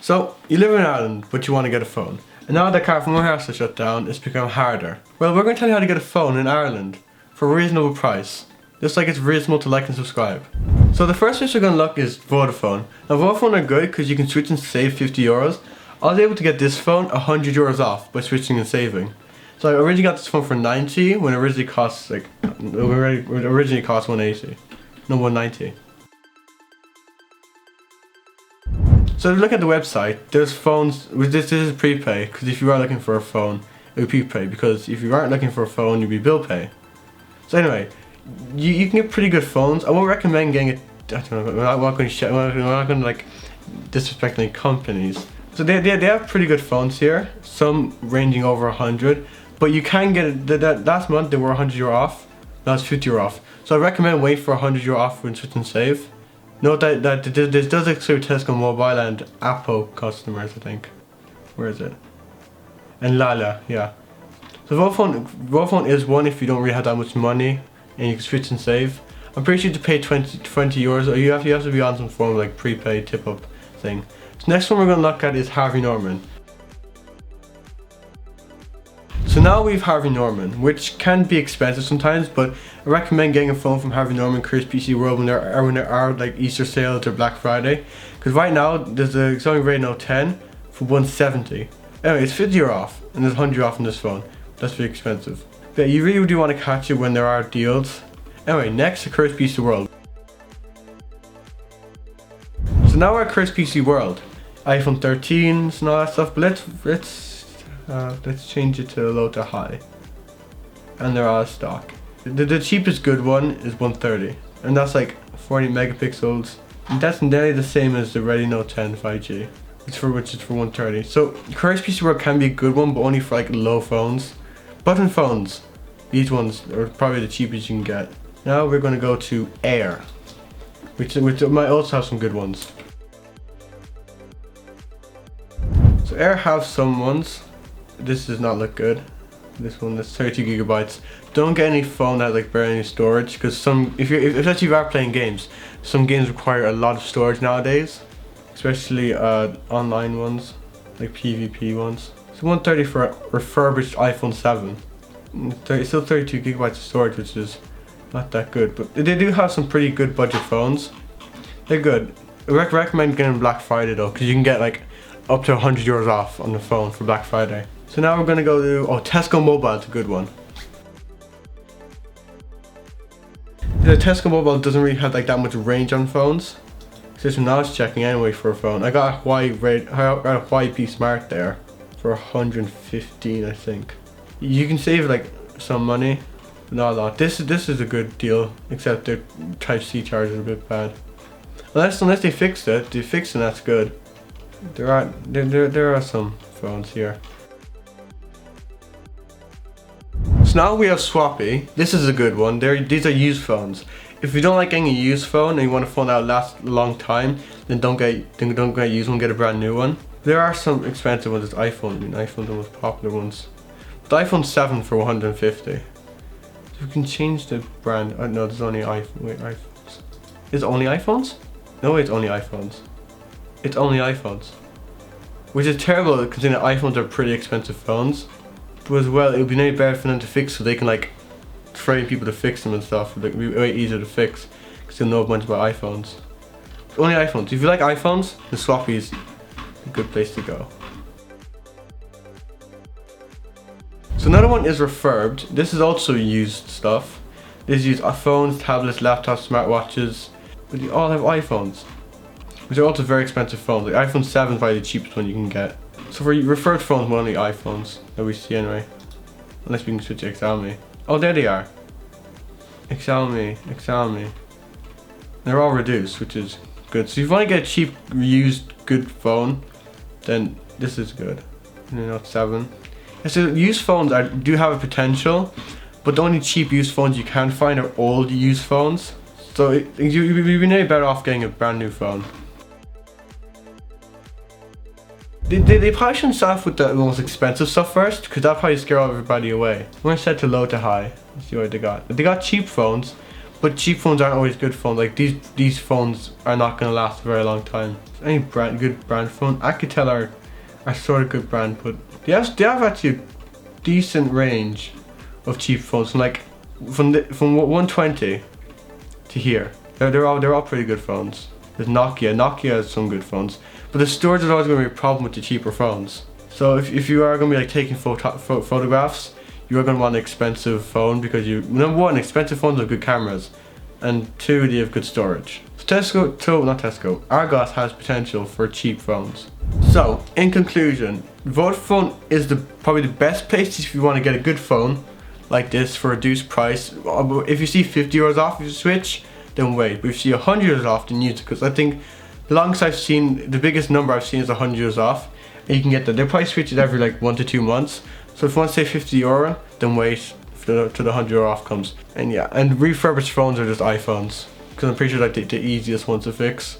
So, you live in Ireland, but you want to get a phone. And now that Carphone Warehouse is shut down, it's become harder. Well, we're going to tell you how to get a phone in Ireland for a reasonable price. Just like it's reasonable to like and subscribe. So the first place we're going to look is Vodafone. Now Vodafone are good because you can switch and save 50 euros. I was able to get this phone 100 euros off by switching and saving. So I originally got this phone for 90 when it originally cost like, it originally cost 180. No, 190. So if you look at the website, there's phones, this is prepay, because if you are looking for a phone, it would be prepay, because if you aren't looking for a phone, you'd be bill pay. So anyway, you can get pretty good phones. I won't recommend getting it, I don't know, we're not going to like disrespect any companies. So they have pretty good phones here, some ranging over 100, but you can get it, last month they were 100 euro off, now it's 50 euro off. So I recommend wait for 100 euro off when switch and save. Note that this does exclude Tesco Mobile and Apple customers, I think. Where is it? And Lala, yeah. So Vodafone is one if you don't really have that much money and you can switch and save. I'm pretty sure you have to pay 20 euros, or you have to be on some form of like prepaid tip up thing. So next one we're going to look at is Harvey Norman. So now we have Harvey Norman, which can be expensive sometimes, but I recommend getting a phone from Harvey Norman, PC World when there are like Easter sales or Black Friday. Because right now there's a Xiaomi Redmi Note 10 for 170. Anyway, it's 50 euro off, and there's 100 off on this phone. That's very expensive. But you really do want to catch it when there are deals. Anyway, next, PC World. So now we're at PC World. iPhone 13s and all that stuff, but let's change it to low to high. And they're out of stock. The cheapest good one is 130, and that's like 40 megapixels. And that's nearly the same as the Redmi Note 10 5G, which is for 130. So PC World can be a good one, but only for like low phones. Button phones, these ones are probably the cheapest you can get. Now we're going to go to Aire, which might also have some good ones. So Aire have some ones. This does not look good. This one is 32 gigabytes. Don't get any phone that like barely any storage, because especially if you are playing games, some games require a lot of storage nowadays, especially online ones, like PvP ones. So 130 for a refurbished iPhone 7. It's still 32 gigabytes of storage, which is not that good, but they do have some pretty good budget phones. They're good. I recommend getting Black Friday though, because you can get like up to 100 euros off on the phone for Black Friday. So now we're gonna go to, Tesco Mobile is a good one. The Tesco Mobile doesn't really have like that much range on phones. Since when I was checking anyway for a phone, I got a Huawei P Smart there for 115, I think. You can save like some money, but not a lot. This is a good deal, except their Type-C charger is a bit bad. Unless they fixed it, and that's good. There are some phones here. So now we have Swappy. This is a good one. These are used phones. If you don't like getting a used phone and you want a phone that will last a long time, then don't get a used one, get a brand new one. There are some expensive ones. It's iPhone. I mean, iPhone's the most popular ones. The iPhone 7 for 150. So we can change the brand. Oh no, there's only iPhones. Is it only iPhones? No, it's only iPhones. It's only iPhones. Which is terrible considering that iPhones are pretty expensive phones. But as well, it would be no better for them to fix, so they can like train people to fix them and stuff. It would be way easier to fix because they'll know a bunch about iPhones. Only iPhones. If you like iPhones, then Swappy is a good place to go. So another one is refurbed. This is also used stuff. This is used phones, tablets, laptops, smartwatches, but they all have iPhones, which are also very expensive phones. Like iPhone 7 is probably the cheapest one you can get. So for refurbed phones, only iPhones that we see anyway. Unless we can switch to Xiaomi. Oh, there they are. Xiaomi. They're all reduced, which is good. So if you want to get a cheap, used, good phone, then this is good. Note 7. And so used phones do have a potential, but the only cheap used phones you can find are old used phones. So you'd be maybe better off getting a brand new phone. They probably shouldn't start off with the most expensive stuff first, because that'll probably scare everybody away. I'm going to set to low to high. Let's see what they got. They got cheap phones, But cheap phones aren't always good phones. Like these phones are not gonna last a very long time. Any good brand phone, Alcatel are sort of good brand, but they have actually a decent range of cheap phones. Like from 120 to here, they're all pretty good phones. There's Nokia. Nokia has some good phones, but the storage is always going to be a problem with the cheaper phones. So if you are going to be like taking photographs, you are going to want an expensive phone, because number one, expensive phones have good cameras, and two, they have good storage. So Argos has potential for cheap phones. So in conclusion, Vodafone is probably the best place if you want to get a good phone like this for a reduced price. If you see 50 euros off if you switch, then wait. But if you see 100 euros off, then use it, because I think the longest I've seen, the biggest number I've seen is 100 euros off, and you can get that. They'll probably switch it every like 1 to 2 months. So if you want to say 50 euro, then wait till the 100 euro off comes. And yeah, and refurbished phones are just iPhones, because I'm pretty sure like the easiest ones to fix.